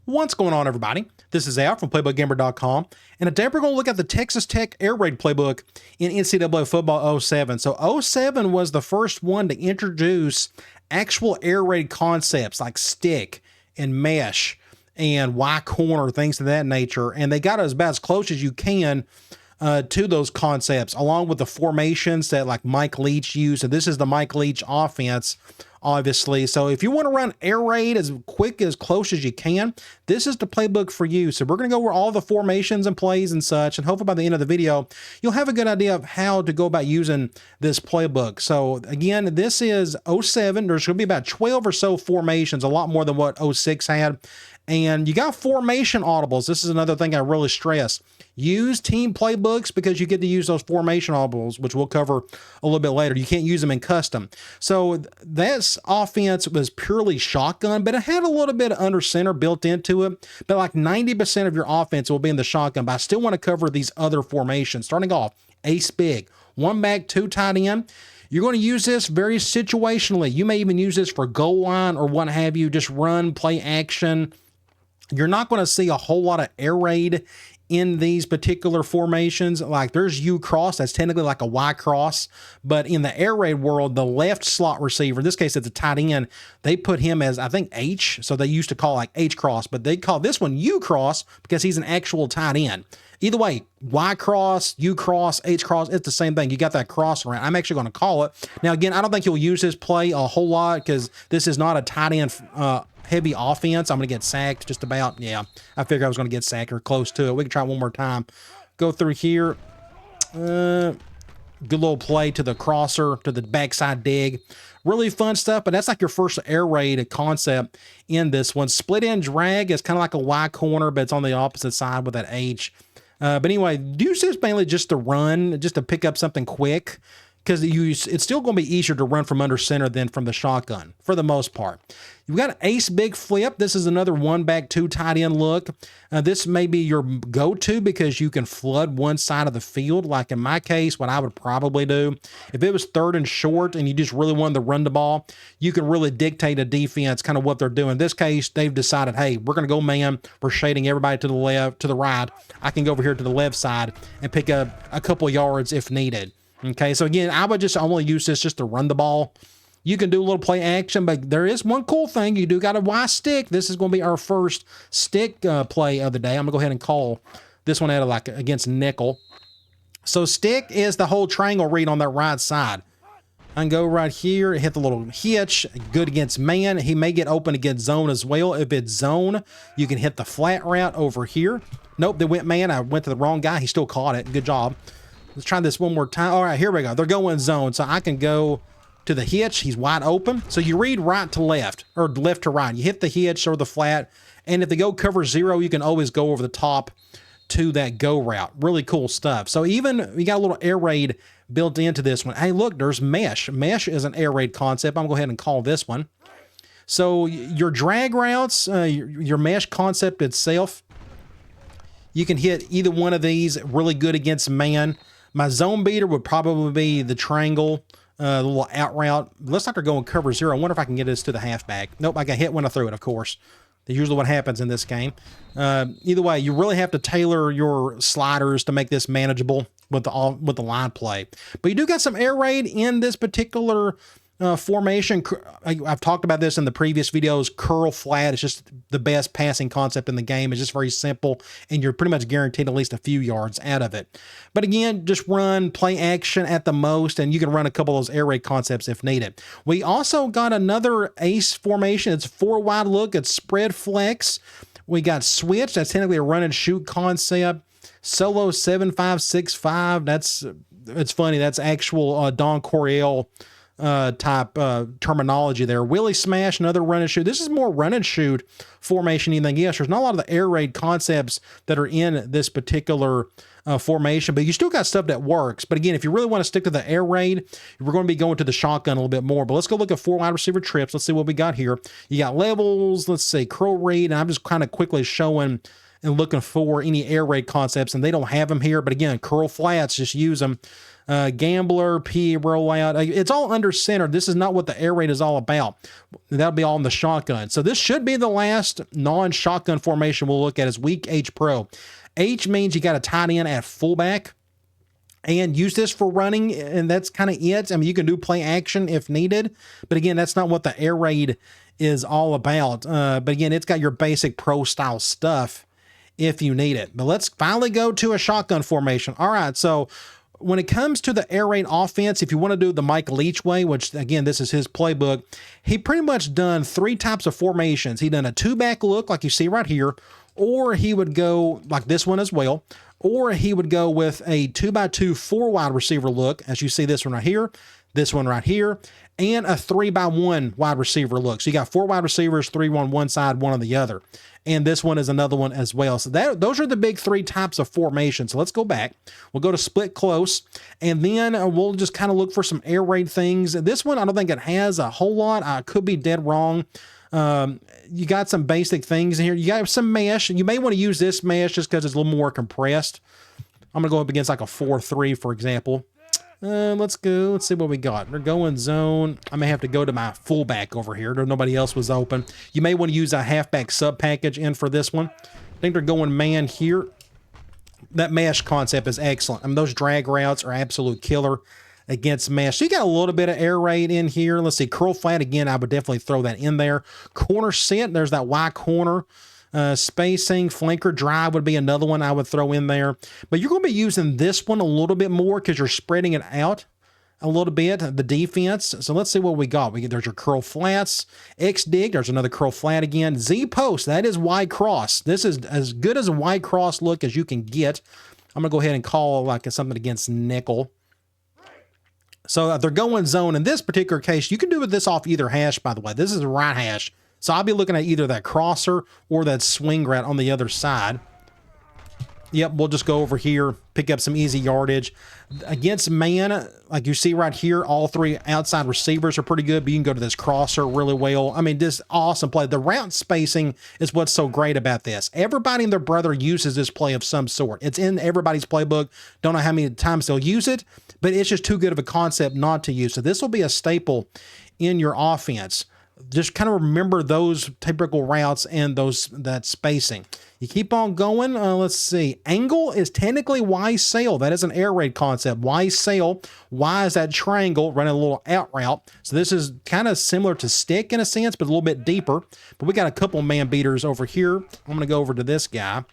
What's going on, everybody? This is Al from PlaybookGamer.com, and today we're going to look at the Texas Tech Air Raid playbook in NCAA Football 07. So 07 was the first one to introduce actual air raid concepts like stick and mesh and Y corner, things of that nature, and they got us about as close as you can to those concepts, along with the formations that like Mike Leach used. And this is the Mike Leach offense, obviously. So if you want to run air raid as quick, as close as you can, this is the playbook for you. So we're going to go over all the formations and plays and such, and hopefully by the end of the video, you'll have a good idea of how to go about using this playbook. So again, this is 07. There's going to be about 12 or so formations, a lot more than what 06 had. And you got formation audibles. This is another thing I really stress. Use team playbooks because you get to use those formation audibles, which we'll cover a little bit later. You can't use them in custom. So this offense was purely shotgun, but it had a little bit of under center built into it. But like 90% of your offense will be in the shotgun. But I still want to cover these other formations. Starting off, ace big, one back, two tight end. You're going to use this very situationally. You may even use this for goal line or what have you. Just run, play action. You're not going to see a whole lot of air raid in these particular formations. Like there's U cross, that's technically like a Y cross, but in the air raid world, the left slot receiver, in this case it's a tight end, they put him as I think H, so they used to call like H cross, but they call this one U cross because he's an actual tight end. Either way, Y cross, U cross, H cross, it's the same thing. You got that cross around. I'm actually going to call it. Now again, I don't think you'll use this play a whole lot because this is not a tight end heavy offense. I'm going to get sacked just about. Yeah, I figured I was going to get sacked or close to it. We can try one more time. Go through here. Good little play to the crosser, to the backside dig. Really fun stuff, but that's like your first air raid concept in this one. Split end drag is kind of like a Y corner, but it's on the opposite side with that H. But anyway, use this mainly just to run, just to pick up something quick, because it's still going to be easier to run from under center than from the shotgun for the most part. You've got ace big flip. This is another one back, two tight end look. This may be your go-to because you can flood one side of the field. Like in my case, what I would probably do, if it was third and short and you just really wanted to run the ball, you can really dictate a defense kind of what they're doing. In this case, they've decided, hey, we're going to go man. We're shading everybody to the left, to the right. I can go over here to the left side and pick up a couple yards if needed. Okay, so again, I would just only use this just to run the ball. You can do a little play action, but there is one cool thing. You do got a Y stick. This is going to be our first stick play of the day. I'm going to go ahead and call this one out of like against nickel. So stick is the whole triangle read on that right side. I can go right here and hit the little hitch. Good against man. He may get open against zone as well. If it's zone, you can hit the flat route over here. Nope, they went man. I went to the wrong guy. He still caught it. Good job. Let's try this one more time. All right, here we go. They're going zone, so I can go to the hitch. He's wide open. So you read right to left or left to right. You hit the hitch or the flat, and if they go cover zero, you can always go over the top to that go route. Really cool stuff. So even we got a little air raid built into this one. Hey, look, there's mesh. Mesh is an air raid concept. I'm going to go ahead and call this one. So your drag routes, your mesh concept itself, you can hit either one of these really good against man. My zone beater would probably be the triangle, the little out route. Looks like they're going cover zero. I wonder if I can get this to the halfback. Nope, I got hit when I threw it, of course. That's usually what happens in this game. Either way, you really have to tailor your sliders to make this manageable with the line play. But you do got some air raid in this particular formation. I've talked about this in the previous videos. Curl flat is just the best passing concept in the game. It's just very simple, and you're pretty much guaranteed at least a few yards out of it. But again, just run, play action at the most, and you can run a couple of those air raid concepts if needed. We also got another ace formation. It's 4 wide look. It's spread flex. We got switch. That's technically a run and shoot concept. Solo 7-5-6-5. It's funny. That's actual Don Coryell type terminology there. Willie smash, another run and shoot. This is more run and shoot formation than anything else. There's not a lot of the air raid concepts that are in this particular formation, but you still got stuff that works. But again, if you really want to stick to the air raid, we're going to be going to the shotgun a little bit more. But let's go look at 4 wide receiver trips. Let's see what we got here. You got levels. Let's see, curl read. And I'm just kind of quickly showing and looking for any air raid concepts, and they don't have them here. But again, curl flats, just use them. Gambler, P, rollout. It's all under center. This is not what the air raid is all about. That'll be all in the shotgun. So this should be the last non-shotgun formation we'll look at is weak H Pro. H means you got a tight end at fullback. And use this for running, and that's kind of it. I mean, you can do play action if needed, but again, that's not what the air raid is all about. But again, it's got your basic pro style stuff if you need it. But let's finally go to a shotgun formation. All right, so when it comes to the air raid offense, if you want to do the Mike Leach way, which again, this is his playbook, he pretty much done 3 types of formations. He done a 2-back look like you see right here, or he would go like this one as well, or he would go with a 2x2 4 wide receiver look, as you see this one right here, and a 3x1 wide receiver look. So you got 4 wide receivers, 3 on one side, 1 on the other. And this one is another one as well. So those are the big 3 types of formations. So let's go back. We'll go to split close, and then we'll just kind of look for some air raid things. This one, I don't think it has a whole lot. I could be dead wrong. You got some basic things in here. You got some mesh. You may want to use this mesh just because it's a little more compressed. I'm going to go up against like a 4-3, for example. Let's go. Let's see what we got. They're going zone. I may have to go to my fullback over here. Nobody else was open. You may want to use a halfback sub package in for this one. I think they're going man here. That mesh concept is excellent. I mean, those drag routes are absolute killer against mesh. So you got a little bit of air raid in here. Let's see, curl flat again. I would definitely throw that in there. Corner sit, there's that Y corner. Spacing, flanker drive would be another one I would throw in there. But you're going to be using this one a little bit more because you're spreading it out a little bit, the defense. So let's see what we got. There's your curl flats. X dig, there's another curl flat again. Z post, that is Y cross. This is as good as a Y cross look as you can get. I'm going to go ahead and call like something against nickel. So they're going zone. In this particular case, you can do this off either hash, by the way. This is a right hash. So I'll be looking at either that crosser or that swing route on the other side. Yep, we'll just go over here, pick up some easy yardage. Against man, like you see right here, all 3 outside receivers are pretty good, but you can go to this crosser really well. I mean, this awesome play. The route spacing is what's so great about this. Everybody and their brother uses this play of some sort. It's in everybody's playbook. Don't know how many times they'll use it, but it's just too good of a concept not to use. So this will be a staple in your offense. Just kind of remember those typical routes and that spacing. You keep on going. Let's see. Angle is technically Y sail. That is an air raid concept. Y sail. Y is that triangle running a little out route. So this is kind of similar to stick in a sense, but a little bit deeper. But we got a couple man beaters over here. I'm going to go over to this guy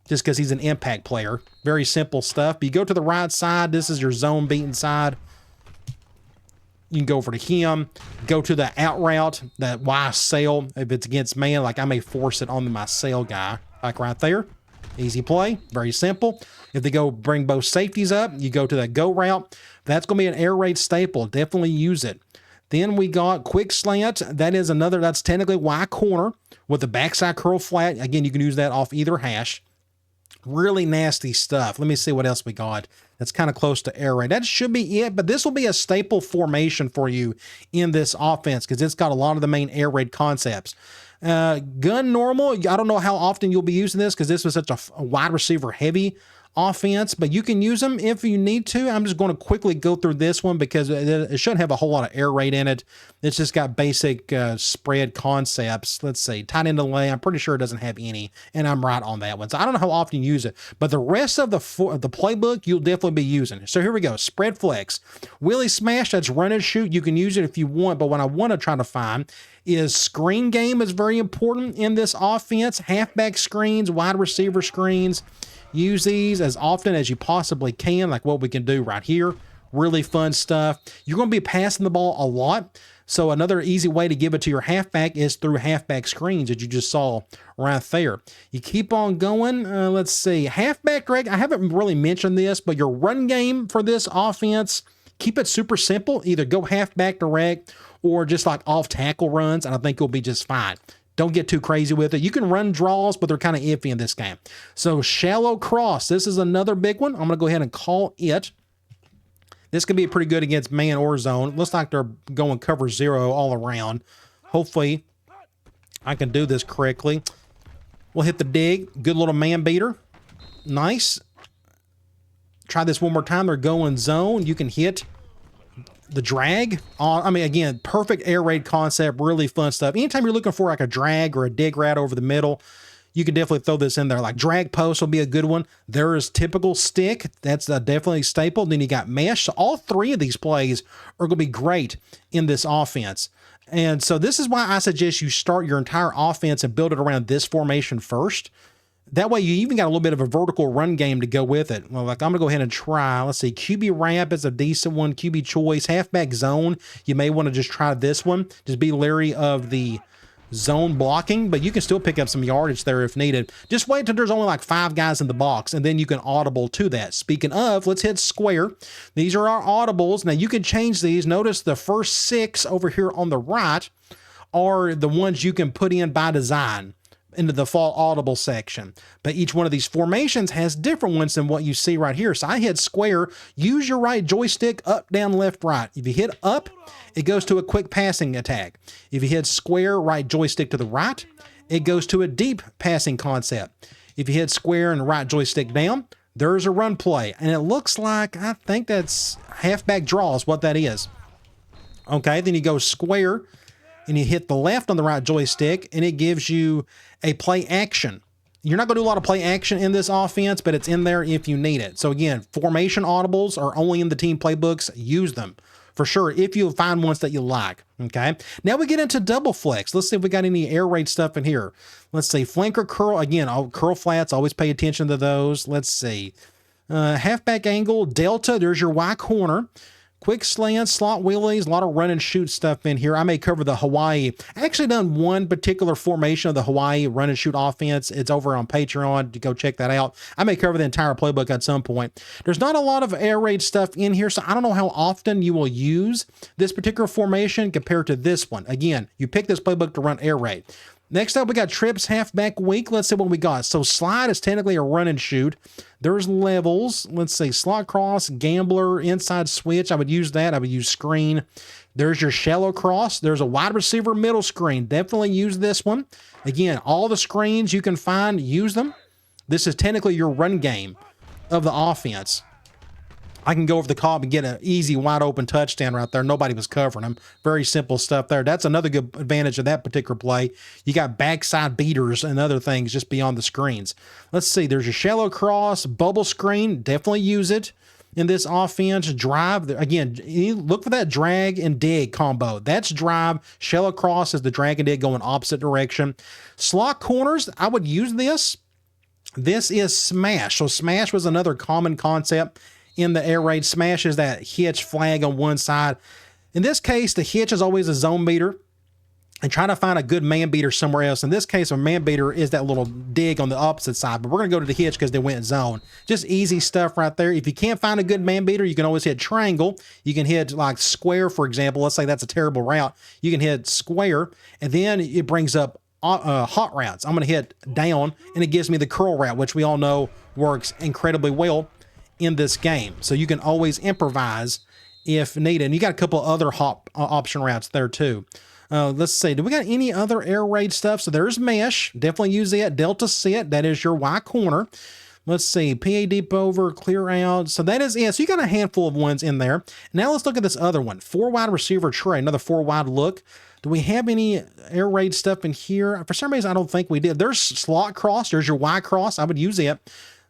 just because he's an impact player. Very simple stuff. But you go to the right side. This is your zone beaten side. You can go over to him, go to the out route, that Y sail. If it's against man, like I may force it on my sail guy, like right there. Easy play, very simple. If they go bring both safeties up, you go to that go route. That's going to be an air raid staple. Definitely use it. Then we got quick slant. That is another, that's technically Y corner with the backside curl flat. Again, you can use that off either hash. Really nasty stuff. Let me see what else we got. That's kind of close to air raid. That should be it, but this will be a staple formation for you in this offense because it's got a lot of the main air raid concepts. Gun normal, I don't know how often you'll be using this because this was such a wide receiver heavy offense, but you can use them if you need to. I'm just going to quickly go through this one because it shouldn't have a whole lot of air raid in it. It's just got basic spread concepts. Let's see, tight end delay. I'm pretty sure it doesn't have any, and I'm right on that one. So I don't know how often you use it, but the rest of the playbook you'll definitely be using. So here we go. Spread flex, Willie smash. That's run and shoot. You can use it if you want, but what I want to try to find is screen game is very important in this offense. Halfback screens, wide receiver screens. Use these as often as you possibly can, like what we can do right here. Really fun stuff. You're going to be passing the ball a lot. So another easy way to give it to your halfback is through halfback screens that you just saw right there. You keep on going. Let's see. Halfback drag. I haven't really mentioned this, but your run game for this offense, keep it super simple. Either go halfback direct or just like off tackle runs, and I think you'll be just fine. Don't get too crazy with it. You can run draws, but they're kind of iffy in this game. So shallow cross. This is another big one. I'm going to go ahead and call it. This could be pretty good against man or zone. Looks like they're going cover 0 all around. Hopefully, I can do this correctly. We'll hit the dig. Good little man beater. Nice. Try this one more time. They're going zone. You can hit the drag. I mean, again, perfect air raid concept. Really fun stuff. Anytime you're looking for like a drag or a dig rat over the middle, you can definitely throw this in there. Like drag post will be a good one. There is typical stick. That's definitely a staple. Then you got mesh. So all three of these plays are going to be great in this offense. And so this is why I suggest you start your entire offense and build it around this formation first. That way you even got a little bit of a vertical run game to go with it. Well, like I'm going to go ahead and try. Let's see. QB ramp is a decent one. QB choice. Halfback zone. You may want to just try this one. Just be leery of the zone blocking, but you can still pick up some yardage there if needed. Just wait till there's only like 5 guys in the box, and then you can audible to that. Speaking of, let's hit square. These are our audibles. Now you can change these. Notice the first 6 over here on the right are the ones you can put in by design into the default audible section. But each one of these formations has different ones than what you see right here. So I hit square. Use your right joystick, up, down, left, right. If you hit up, it goes to a quick passing attack. If you hit square, right joystick to the right, it goes to a deep passing concept. If you hit square and right joystick down, there's a run play. And it looks like, I think that's halfback draw is what that is. Okay, then you go square and you hit the left on the right joystick, and it gives you a play action. You're not going to do a lot of play action in this offense, but it's in there if you need it. So again, formation audibles are only in the team playbooks. Use them for sure if you find ones that you like. Okay, now we get into double flex. Let's see if we got any air raid stuff in here. Let's see, flanker curl. Again, curl flats, always pay attention to those. Let's see, halfback angle, delta, there's your Y corner. Quick slant, slot wheelies, a lot of run and shoot stuff in here. I may cover the Hawaii. I actually done one particular formation of the Hawaii run and shoot offense. It's over on Patreon. Go check that out. I may cover the entire playbook at some point. There's not a lot of air raid stuff in here, so I don't know how often you will use this particular formation compared to this one. Again, you pick this playbook to run air raid. Next up, we got trips, halfback weak. Let's see what we got. So slide is technically a run and shoot. There's levels. Let's see, slot cross, gambler, inside switch. I would use that. I would use screen. There's your shallow cross. There's a wide receiver middle screen. Definitely use this one. Again, all the screens you can find, use them. This is technically your run game of the offense. I can go over the top and get an easy wide open touchdown right there. Nobody was covering them. Very simple stuff there. That's another good advantage of that particular play. You got backside beaters and other things just beyond the screens. Let's see. There's your shallow cross, bubble screen. Definitely use it in this offense. Drive. Again, you look for that drag and dig combo. That's drive. Shallow cross is the drag and dig going opposite direction. Slot corners, I would use this. This is smash. So smash was another common concept in the air raid. Smash is that hitch flag on one side. In this case, the hitch is always a zone beater, and try to find a good man beater somewhere else. In this case, a man beater is that little dig on the opposite side, but we're going to go to the hitch because they went zone. Just easy stuff right there. If you can't find a good man beater, you can always hit triangle. You can hit like square, for example. Let's say that's a terrible route. You can hit square, and then it brings up hot routes. I'm going to hit down, and it gives me the curl route, which we all know works incredibly well in this game. So you can always improvise if needed. And you got a couple other hop option routes there too. Let's see, do we got any other air raid stuff? So there's mesh, definitely use it. Delta set, that is your Y corner. Let's see, PA deep over, clear out. So that is it. So you got a handful of ones in there. Now let's look at this other one, 4 wide receiver tray, another 4 wide look. Do we have any air raid stuff in here? For some reason, I don't think we did. There's slot cross, there's your Y cross, I would use it.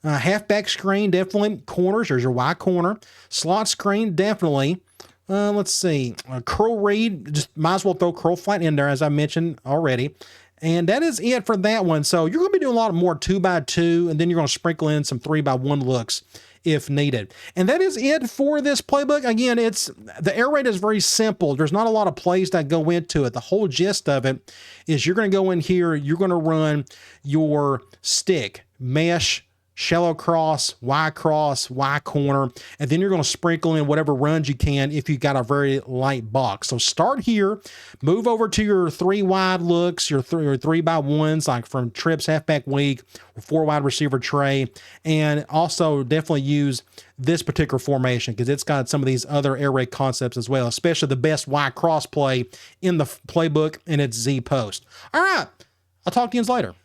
Halfback screen, definitely. Corners, there's your Y corner. Slot screen, definitely. Let's see. Curl read, just might as well throw curl flat in there, as I mentioned already. And that is it for that one. So you're going to be doing a lot more 2x2, and then you're going to sprinkle in some 3x1 looks if needed. And that is it for this playbook. Again, the air raid is very simple. There's not a lot of plays that go into it. The whole gist of it is you're going to go in here, you're going to run your stick, mesh, shallow cross, Y corner, and then you're going to sprinkle in whatever runs you can if you've got a very light box. So start here, move over to your 3 wide looks, your 3x1s, like from trips, halfback weak, 4 wide receiver tray, and also definitely use this particular formation because it's got some of these other air raid concepts as well, especially the best Y cross play in the playbook, and it's Z post. All right, I'll talk to you later.